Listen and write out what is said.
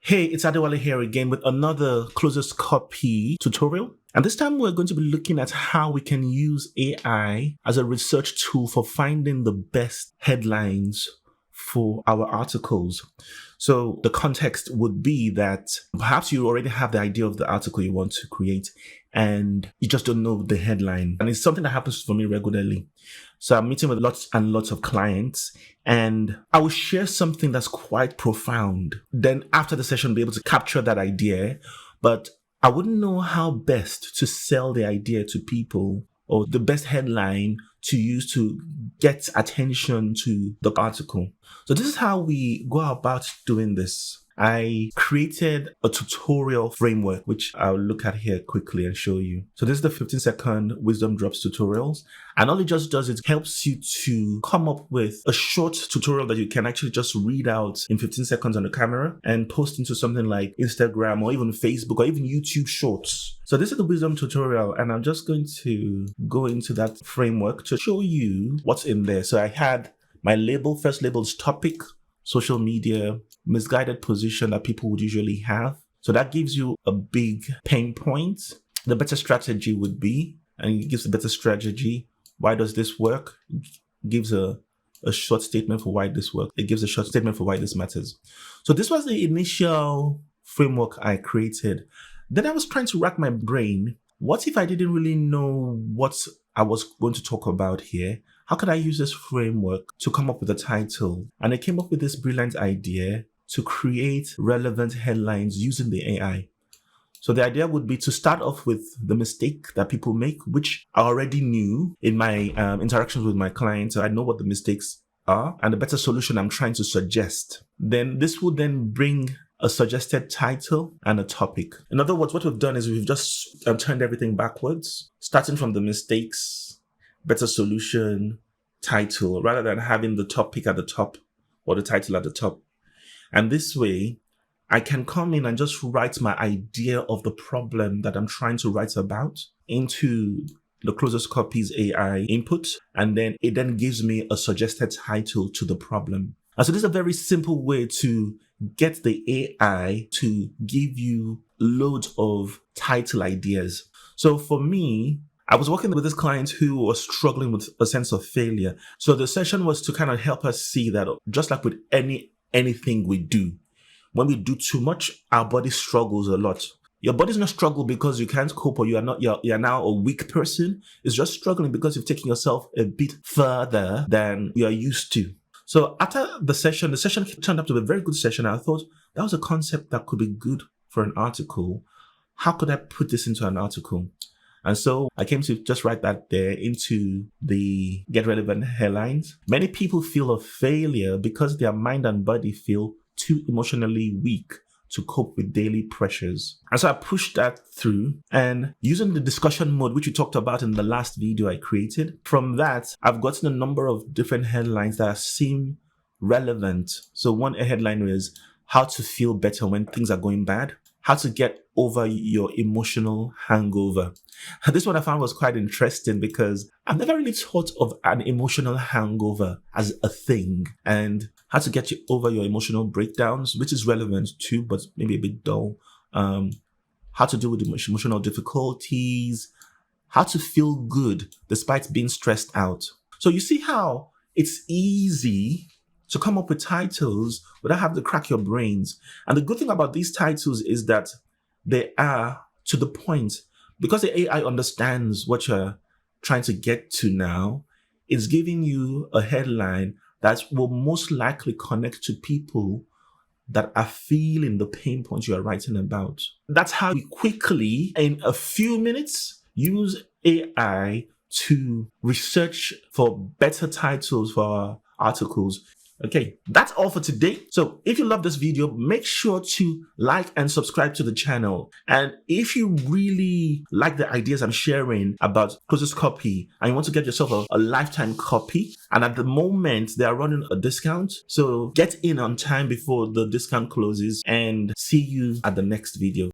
Hey, it's Adewale here again with another ClosersCopy tutorial. And this time we're going to be looking at how we can use AI as a research tool for finding the best headlines for our articles. So the context would be that perhaps you already have the idea of the article you want to create and you just don't know the headline. And it's something that happens for me regularly. So I'm meeting with lots and lots of clients and I will share something that's quite profound. Then after the session, be able to capture that idea, but I wouldn't know how best to sell the idea to people or the best headline to use to get attention to the article. So this is how we go about doing this. I created a tutorial framework, which I'll look at here quickly and show you. So this is the 15-second wisdom drops tutorials. And all it just does is helps you to come up with a short tutorial that you can actually just read out in 15 seconds on the camera and post into something like Instagram or even Facebook or even YouTube Shorts. So this is the wisdom tutorial, and I'm just going to go into that framework to show you what's in there. So I had my label. First label is topic, social media, misguided position that people would usually have. So that gives you a big pain point. The better strategy would be, and it gives a better strategy. Why does this work? It gives a short statement for why this works. It gives a short statement for why this matters. So this was the initial framework I created. Then I was trying to rack my brain. What if I didn't really know what I was going to talk about here? How could I use this framework to come up with a title? And I came up with this brilliant idea to create relevant headlines using the AI. So the idea would be to start off with the mistake that people make, which I already knew in my interactions with my clients. So I know what the mistakes are and the better solution I'm trying to suggest. Then this would then bring a suggested title and a topic. In other words, what we've done is we've just turned everything backwards, starting from the mistakes, better solution, title, rather than having the topic at the top or the title at the top. And this way, I can come in and just write my idea of the problem that I'm trying to write about into the ClosersCopy's AI input, and then it then gives me a suggested title to the problem. And so this is a very simple way to get the AI to give you loads of title ideas. So for me, I was working with this client who was struggling with a sense of failure. So the session was to kind of help us see that just like with anything we do, when we do too much, our body struggles a lot. Your body's not struggle because you can't cope or you're now a weak person. It's just struggling because you've taken yourself a bit further than you're used to. So after the session turned out to be a very good session. I thought that was a concept that could be good for an article. How could I put this into an article? And so I came to just write that there into the get relevant headlines. Many people feel a failure because their mind and body feel too emotionally weak to cope with daily pressures. And so I pushed that through, and using the discussion mode, which we talked about in the last video I created, from that, I've gotten a number of different headlines that seem relevant. So one headline is how to feel better when things are going bad, how to get over your emotional hangover. This one I found was quite interesting because I've never really thought of an emotional hangover as a thing, and how to get you over your emotional breakdowns, which is relevant too, but maybe a bit dull. How to deal with emotional difficulties, how to feel good despite being stressed out. So you see how it's easy to come up with titles without having to crack your brains. And the good thing about these titles is that they are to the point. Because the AI understands what you're trying to get to now, it's giving you a headline that will most likely connect to people that are feeling the pain points you are writing about. That's how we quickly, in a few minutes, use AI to research for better titles for our articles. Okay, that's all for today. So if you love this video, make sure to like and subscribe to the channel. And if you really like the ideas I'm sharing about ClosersCopy and you want to get yourself a lifetime copy, and at the moment they are running a discount, so get in on time before the discount closes, and see you at the next video.